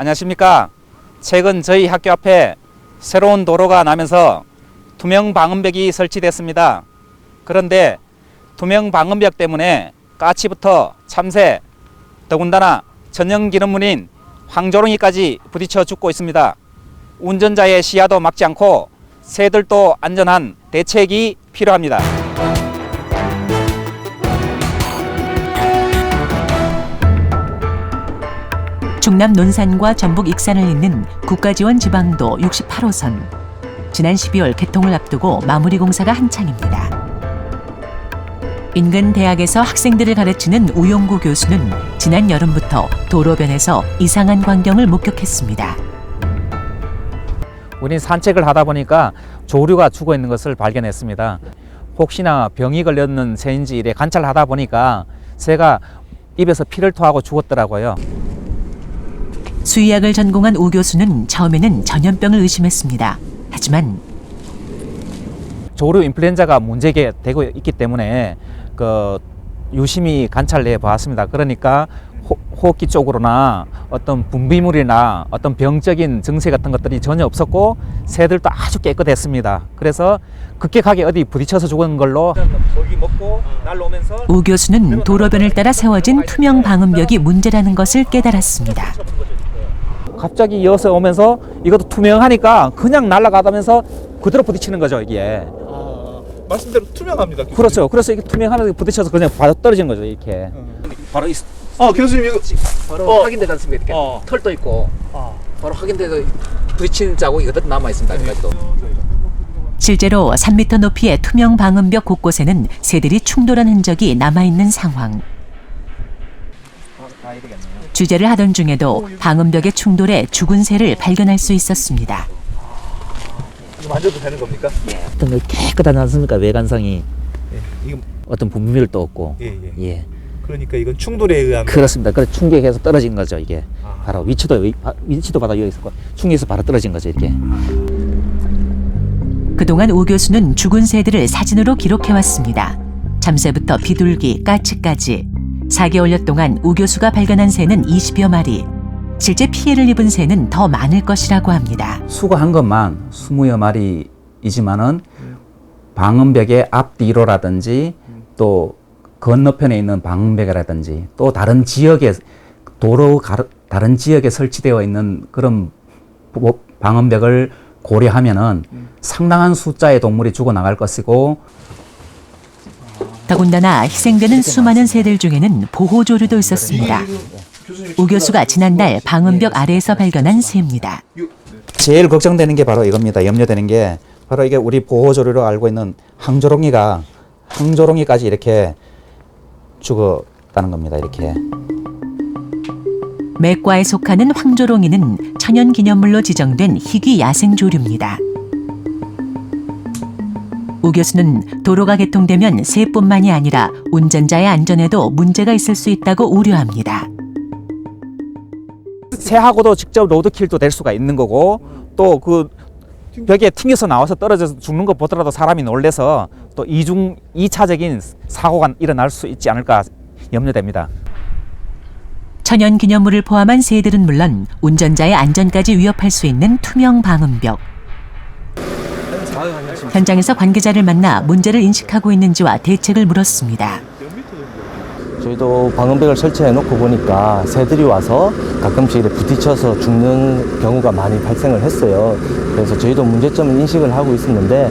안녕하십니까. 최근 저희 학교 앞에 새로운 도로가 나면서 투명 방음벽이 설치됐습니다. 그런데 투명 방음벽 때문에 까치부터 참새, 더군다나 전용 기념물인 황조롱이까지 부딪혀 죽고 있습니다. 운전자의 시야도 막지 않고 새들도 안전한 대책이 필요합니다. 충남 논산과 전북 익산을 잇는 국가지원 지방도 68호선. 지난 12월 개통을 앞두고 마무리 공사가 한창입니다. 인근 대학에서 학생들을 가르치는 우용구 교수는 지난 여름부터 도로변에서 이상한 광경을 목격했습니다. 우린 산책을 하다 보니까 조류가 죽어 있는 것을 발견했습니다. 혹시나 병이 걸렸는 새인지 이래 관찰하다 보니까 새가 입에서 피를 토하고 죽었더라고요. 수의학을 전공한 우 교수는 처음에는 전염병을 의심했습니다. 하지만 조류 인플루엔자가 문제가 되고 있기 때문에 유심히 관찰해 보았습니다. 그러니까 호흡기 쪽으로나 어떤 분비물이나 어떤 병적인 증세 같은 것들이 전혀 없었고 새들도 아주 깨끗했습니다. 그래서 급격하게 어디 부딪혀서 죽은 걸로 먹이 먹고 날라오면서 우 교수는 도로변을 따라 세워진 투명 방음벽이 문제라는 것을 깨달았습니다. 갑자기 이어서 오면서 이것도 투명하니까 그냥 날아가다면서 그대로 부딪히는 거죠, 이게. 말씀대로 투명합니다. 교수님. 그렇죠. 그래서 이게 투명하면서 부딪혀서 그냥 바로 떨어지는 거죠, 이렇게. 바로 교수님 이거 바로 확인되지 않습니까? 이렇게 털도 있고 바로 확인돼서 부딪히는 자국이 그대로 남아 있습니다. 아직까지도. 실제로 3m 높이의 투명 방음벽 곳곳에는 새들이 충돌한 흔적이 남아있는 상황. 취재를 하던 중에도 방음벽의 충돌에 죽은 새를 발견할 수 있었습니다. 만져도 되는 겁니까? 어떤 거 깨끗하지 않습니까? 외관상이. 예, 이거 어떤 분비물도 없고. 예. 그러니까 이건 충돌에 의한. 그렇습니다. 그래 충격해서 떨어진 거죠, 이게. 바로 위치도 바로 여기 있었고 충격해서 바로 떨어진 거죠, 이렇게. 그동안 우 교수는 죽은 새들을 사진으로 기록해왔습니다. 참새부터 비둘기, 까치까지. 4개월여 동안 우 교수가 발견한 새는 20여 마리. 실제 피해를 입은 새는 더 많을 것이라고 합니다. 수거한 것만 20여 마리이지만은 방음벽의 앞뒤로라든지 또 건너편에 있는 방음벽이라든지 또 다른 지역에 다른 지역에 설치되어 있는 그런 방음벽을 고려하면은 상당한 숫자의 동물이 죽어나갈 것이고, 더군다나 희생되는 수많은 새들 중에는 보호조류도 있었습니다. 우 교수가 지난달 방음벽 아래에서 발견한 새입니다. 제일 걱정되는 게 바로 이겁니다. 염려되는 게 바로 이게 우리 보호조류로 알고 있는 항조롱이까지 이렇게 죽었다는 겁니다. 이렇게. 맥과에 속하는 황조롱이는 천연기념물로 지정된 희귀 야생조류입니다. 우 교수는 도로가 개통되면 새뿐만이 아니라 운전자의 안전에도 문제가 있을 수 있다고 우려합니다. 새하고도 직접 로드킬도 될 수가 있는 거고, 또 그 벽에 튕겨서 나와서 떨어져서 죽는 것 보더라도 사람이 놀래서 또 2차적인 사고가 일어날 수 있지 않을까 염려됩니다. 천연기념물을 포함한 새들은 물론 운전자의 안전까지 위협할 수 있는 투명 방음벽. 현장에서 관계자를 만나 문제를 인식하고 있는지와 대책을 물었습니다. 저희도 방음벽을 설치해 놓고 보니까 새들이 와서 가끔씩 이렇게 부딪혀서 죽는 경우가 많이 발생을 했어요. 그래서 저희도 문제점을 인식을 하고 있었는데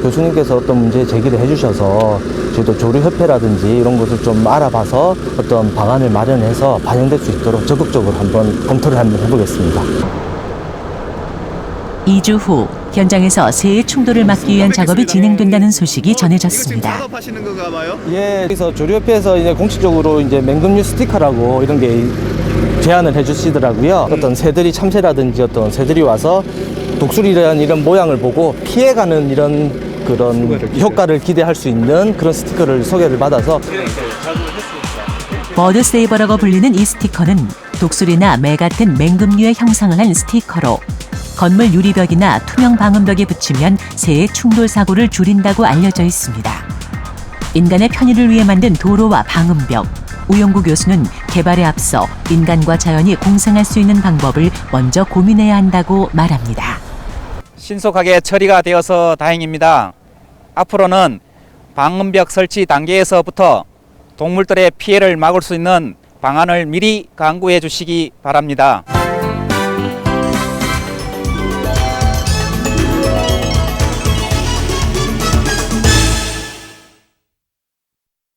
교수님께서 어떤 문제 제기를 해주셔서 저희도 조류협회라든지 이런 것을 좀 알아봐서 어떤 방안을 마련해서 반영될 수 있도록 적극적으로 한번 검토를 한번 해보겠습니다. 2주 후 현장에서 새의 충돌을 막기 위한 작업이 진행된다는 소식이 전해졌습니다. 작업하시는 건가 봐요? 예, 그래서 조류협회에서 이제 공식적으로 이제 맹금류 스티커라고 이런 게 제안을 해주시더라고요. 어떤 새들이 참새라든지 어떤 새들이 와서 독수리라는 이런 모양을 보고 피해가는 이런 그런 효과를 기대할 수 있는 그런 스티커를 소개를 받아서 버드세이버라고 불리는 이 스티커는 독수리나 매 같은 맹금류의 형상을 한 스티커로 건물 유리벽이나 투명 방음벽에 붙이면 새의 충돌 사고를 줄인다고 알려져 있습니다. 인간의 편의를 위해 만든 도로와 방음벽, 우영구 교수는 개발에 앞서 인간과 자연이 공생할 수 있는 방법을 먼저 고민해야 한다고 말합니다. 신속하게 처리가 되어서 다행입니다. 앞으로는 방음벽 설치 단계에서부터 동물들의 피해를 막을 수 있는 방안을 미리 강구해 주시기 바랍니다.